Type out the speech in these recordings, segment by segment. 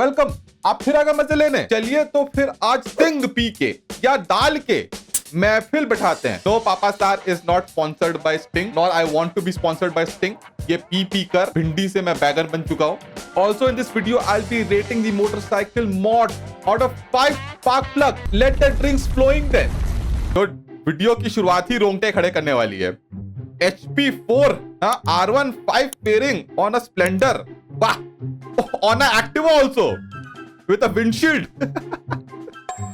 Welcome. आप फिर आगे मजे लेने चलिए तो फिर आज सिंग पी के या डाल के महफिल बिठाते हैं। No papa star is not sponsored by Sting nor I want to be sponsored by Sting. ये पी कर भिंडी से मैं बैगर बन चुका हूँ। Also in this video I will be rating the motorcycle mod out of 5 spark plug. Let the drinks flowing then. तो वीडियो की शुरुआत ही रोंगटे खड़े करने वाली है। HP4 R15 fairing on a Splendor. Wow. On a Activa also with a windshield.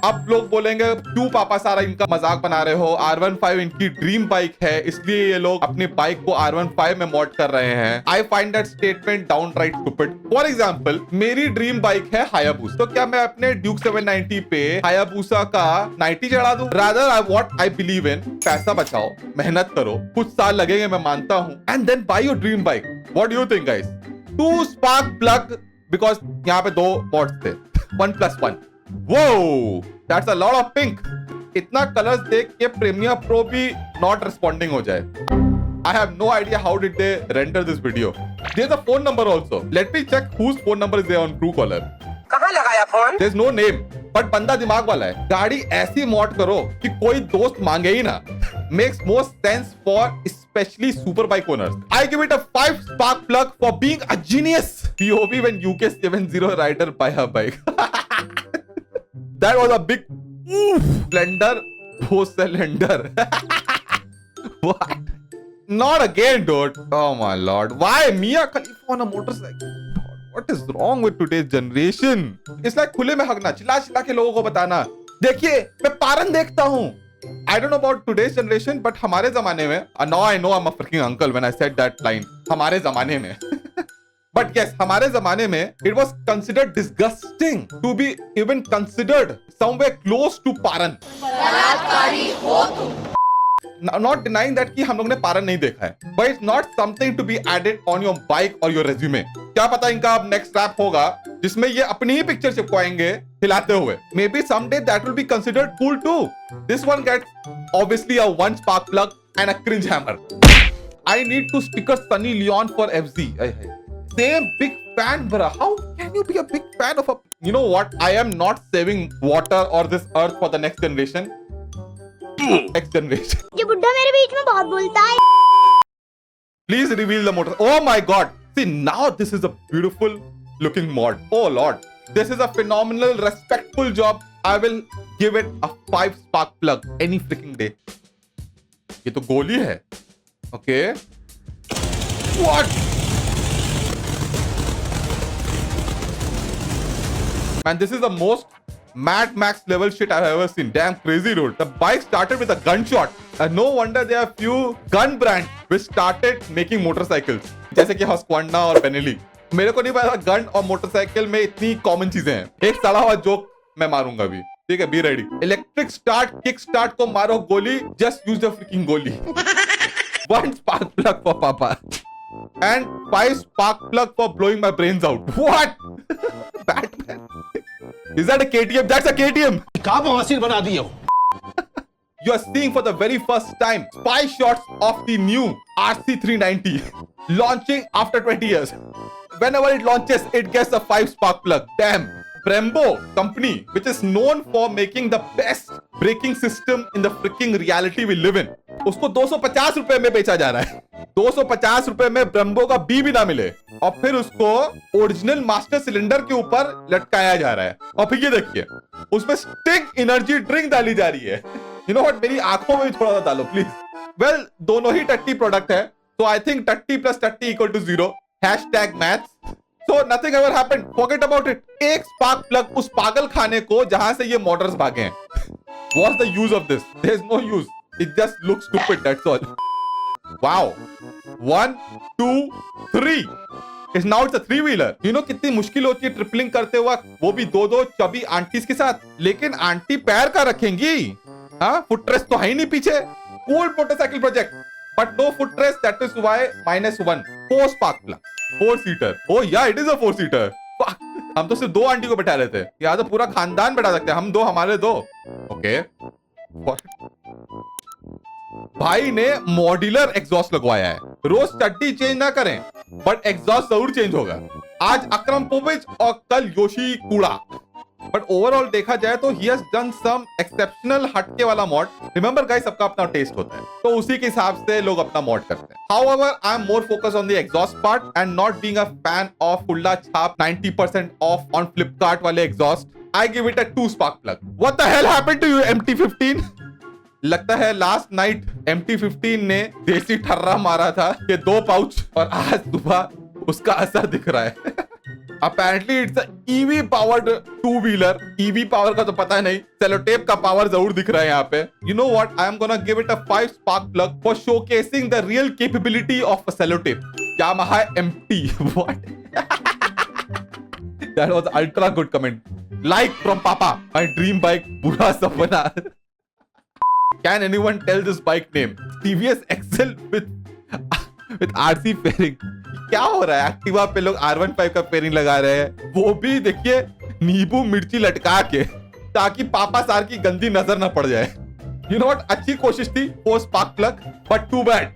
अब लोग बोलेंगे क्यों पापा सारा इनका मजाक बना रहे हो। R15 इनकी ड्रीम बाइक है इसलिए ये लोग अपनी बाइक को R15 में मॉड कर रहे हैं। I find that statement downright stupid. For example मेरी ड्रीम बाइक है हायाबुसा, तो क्या मैं अपने ड्यूक 790 पे हायाबुसा का 90 चढ़ा दूं? रादर आई बिलीव इन पैसा बचाओ, मेहनत करो, कुछ साल लगेंगे मैं मानता हूं, and then buy your dream bike. What do you think guys? 2 spark plug because यहाँ पे 2 मॉड्स थे 1+1। Whoa, that's a lot of pink. इतना कलर्स देख के प्रीमियर प्रो भी नॉट रिस्पॉन्डिंग हो जाए। I have no idea how did they render this video. There's a phone number also. Let me check whose phone number is there on Truecaller. कहाँ लगाया phone? There's no name, but बंदा दिमाग वाला है। गाड़ी ऐसी मॉड करो कि कोई दोस्त मांगे ही ना। Makes most sense for especially super bike owners. I give it a 5 spark plug for being a genius. POV when UK70 rider buy a bike. That was a big Splendor cylinder. What? Not again, dude. Oh my lord. Why Mia Khalifa on a motorcycle? What is wrong with today's generation? It's like खुले में हगना, चिल्ला चिल्ला के लोगों को बताना, देखिए मैं पारन देखता हूँ। I don't know about today's generation, but हमारे जमाने में, now I know I'm a freaking uncle when I said that line. हमारे जमाने में But yes, हमारे जमाने में it was considered disgusting to be even considered somewhere close to पारन। बलात्कारी हो तुम। Not denying that कि हम लोग ने पारन नहीं देखा है, but it's not something to be added on your bike or your resume। क्या पता इनका अब next rap होगा जिसमें ये अपनी ही पिक्चर चिपकाएंगे हिलाते हुए। Maybe someday that will be considered cool too। This one gets obviously a 1 spark plug and a cringe hammer। I need to sticker Sunny Leon for FZ। Same big fan, bruh. How can you be a big fan of a? You know what? I am not saving water or this earth for the next generation. Next generation. ये बुड्ढा मेरे बीच में बहुत बोलता है। Please reveal the motor. Oh my God! See now this is a beautiful looking mod. Oh Lord, this is a phenomenal, respectful job. I will give it a 5 spark plug any freaking day. ये तो गोली है. Okay. What? Man, this is the most Mad Max level shit I've ever seen. Damn crazy, dude. The bike started with a gunshot. And no wonder there are few gun brands which started making motorcycles. जैसे कि Husqvarna और Benelli. मेरे को नहीं पता gun और motorcycle में इतनी कॉमन चीजें हैं। एक सड़ा हुआ जोक मैं मारूंगा अभी। ठीक है, be ready. Electric start, kick start को मारो गोली, जस्ट यूज द फ्रिकिंग गोली। 1 spark plug for Papa. And 5 spark plug for blowing my brains out. What? Batman. Is that a KTM? That's a KTM. क्या बवासीर बना दिए हो? You are seeing for the very first time spy shots of the new RC390 launching after 20 years. Whenever it launches, it gets a 5 spark plug. Damn. Brembo company, which is known for making the best braking system in the freaking reality we live in, उसको 250 रुपए में बेचा जा रहा है। 250 रुपए में Brembo का बी भी ना मिले और फिर उसको ओरिजिनल मास्टर सिलेंडर के ऊपर लटकाया जा रहा है। और फिर ये देखिए उसमें स्टिंग एनर्जी ड्रिंक डाली जा रही है। यू नो व्हाट, मेरी आंखों में भी थोड़ा सा डालो प्लीज। वेल, दोनों ही टट्टी प्रोडक्ट है, तो आई थिंक टट्टी प्लस टट्टी equal to 0। #maths। So nothing ever happened. Forget about it. एक स्पार्क प्लग उस पागल खाने को जहां से ये मोटर्स भागे हैं। What's the use of this? There's no use. It just looks stupid. That's all. Wow. 1, 2, 3. Now it's a 3-wheeler. You know कितनी मुश्किल होती है ट्रिपलिंग करते वक्त, वो भी 2-2 चबी आंटीज के साथ। लेकिन आंटी पैर का रखेंगी, हाँ, फुटरेस्ट तो है ही नहीं पीछे। Cool motorcycle project, but no footrest. That is why -1। 4 spark plug, 4 seater. Oh yeah, it is a 4 seater. हम तो सिर्फ 2 आंटी को बैठा रहे थे, यहाँ तो पूरा खानदान बैठा सकते हैं। हम 2, हमारे 2। ओके। भाई ने मॉड्यूलर एग्जॉस्ट लगवाया है। रोज चड्डी चेंज ना करें बट एग्जॉस्ट जरूर चेंज होगा। आज अक्रम पोविच और कल योशी कूड़ा। बट ओवरऑल देखा जाए तो he has done some exceptional हटके वाला मॉड। रिमेंबर गाइस, सबका अपना टेस्ट होता है, तो उसी के हिसाब से लोग अपना मॉड करते हैं। However I am more focus on the exhaust part and not being a fan of कुल्ला छाप 90% ऑफ ऑन फ्लिपकार्ट वाले exhaust. I give it a 2 spark plug. What the hell happened to you MT15? लगता है last night MT15 ने देसी ठर्रा मारा था कि 2 पाउच, और आज सुबह उसका असर दिख रहा है। Apparently it's a EV powered 2-wheeler. EV power का तो पता नहीं, सेलोटेप का पावर जरूर दिख रहा है यहाँ पे। You know what? I am gonna give it a 5 spark plug for showcasing the real capability of a sellotape. Yamaha MT. What? That was ultra good comment. Like from Papa. My dream bike. बुरा सपना. Can anyone tell this bike name? TVS XL with RC fairing. क्या हो रहा है? Activa पे लोग R15 का pairing लगा रहे हैं, वो भी देखिए नींबू मिर्ची लटका के, ताकि पापा सार की गंदी नजर ना पड़ जाए। You know what? अच्छी कोशिश थी 4 spark plug, but too bad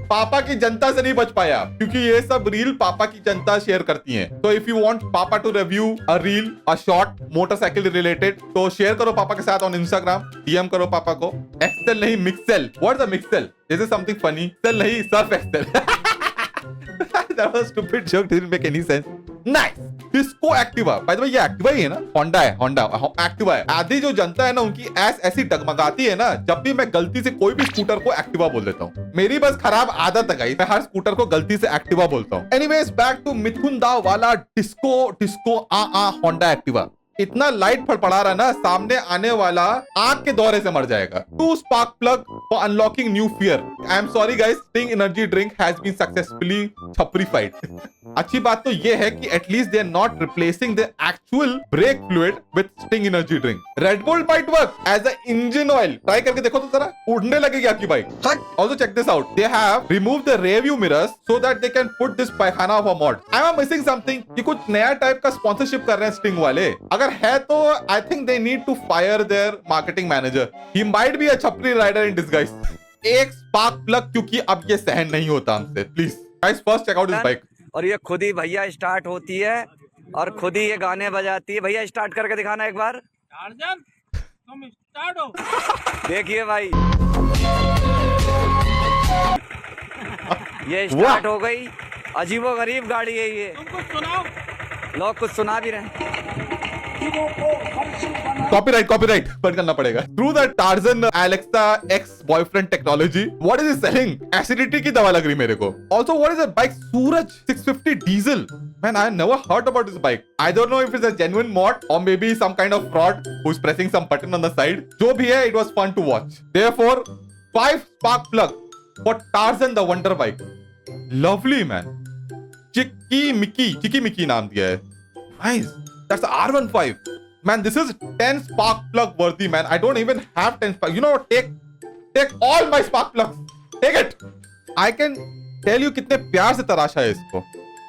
papa की जनता से नहीं बच पाया, क्योंकि ये सब रील पापा की जनता शेयर करती है। तो if you want papa to review a reel, a short motorcycle related, तो शेयर करो पापा के साथ ऑन इंस्टाग्राम, डीएम करो पापा को। एक्सेल नहीं, mixel. What is the mixel? Is it something funny? Excel नहीं, Surf Excel. That was stupid joke, didn't make any sense. Nice. Disco Activa. By the way ये Activa ही है ना? Honda है, Honda Activa है। आधी जो जनता है ना, उनकी ऐसी डगमगाती है ना, जब भी मैं गलती से कोई भी स्कूटर को एक्टिवा बोल देता हूँ। मेरी बस खराब आदत है गाइस, मैं हर स्कूटर को गलती से एक्टिवा बोलता हूँ। एनीवेज, बैक टू मिथुन दाव वाला डिस्को होंडा एक्टिवा। इतना लाइट फड़फड़ा रहा ना, सामने आने वाला आग के दौरे से मर जाएगा। 2 spark plug for unlocking new fear. I am sorry guys, Sting energy drink has been successfully छपरीफाइड। अच्छी बात तो ये है कि at least they are not replacing the actual brake fluid with Sting energy drink. Red Bull might work as a engine oil. Try करके देखो तो जरा, उड़ने लगेगी आपकी बाइक। Also check this out, they have removed the rear view mirrors so that they can put this पायखाना of a mod. I am missing something? ये कुछ नया टाइप का स्पॉन्सरशिप कर रहे हैं स्टिंग वाले। अगर है तो I think they need to fire their marketing manager. He might be a छपरी राइडर इन डिसगाइज। एक स्पार्क प्लग, क्योंकि अब ये सहन नहीं होता हमसे। Please guys, first check out this bike. और ये खुद ही भैया स्टार्ट होती है और खुद ही ये गाने बजाती है। भैया स्टार्ट करके दिखाना एक बार। तुम स्टार्ट हो। देखिए भाई, ये स्टार्ट हो गई। अजीबो गरीब गाड़ी है ये। तुम कुछ सुनाओ। लोग कुछ सुना भी रहे हैं। कॉपीराइट बंद करना पड़ेगा। Through the torsion Alexa ex boyfriend technology, what is it selling? Acidity की दवा लग रही मेरे को। Also what is the bike? Suraj 650 diesel. Man, I never heard about this bike. I don't know if it's a genuine mod or maybe some kind of fraud who's pressing some button on the side. जो भी है, it was fun to watch. Therefore, 5 spark plug for Tarzan the Wonder Bike. Lovely man. Chikki Mickey नाम दिया है। Nice. That's a R15. Man, this is 10 spark plug worthy, man. I don't even have 10 spark. You know what? Take all my spark plugs. Take it. I can tell you कितने प्यार से तराशा है इसको.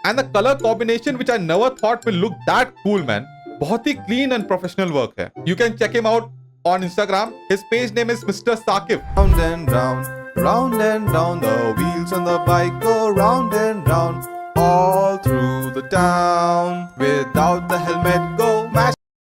And the color combination, which I never thought will look that cool, man. बहुत ही clean and professional work है. You can check him out on Instagram. His page name is Mr. Saqib. Round and round, round and round, the wheels on the bike go round and round, all through the town. Without the helmet, go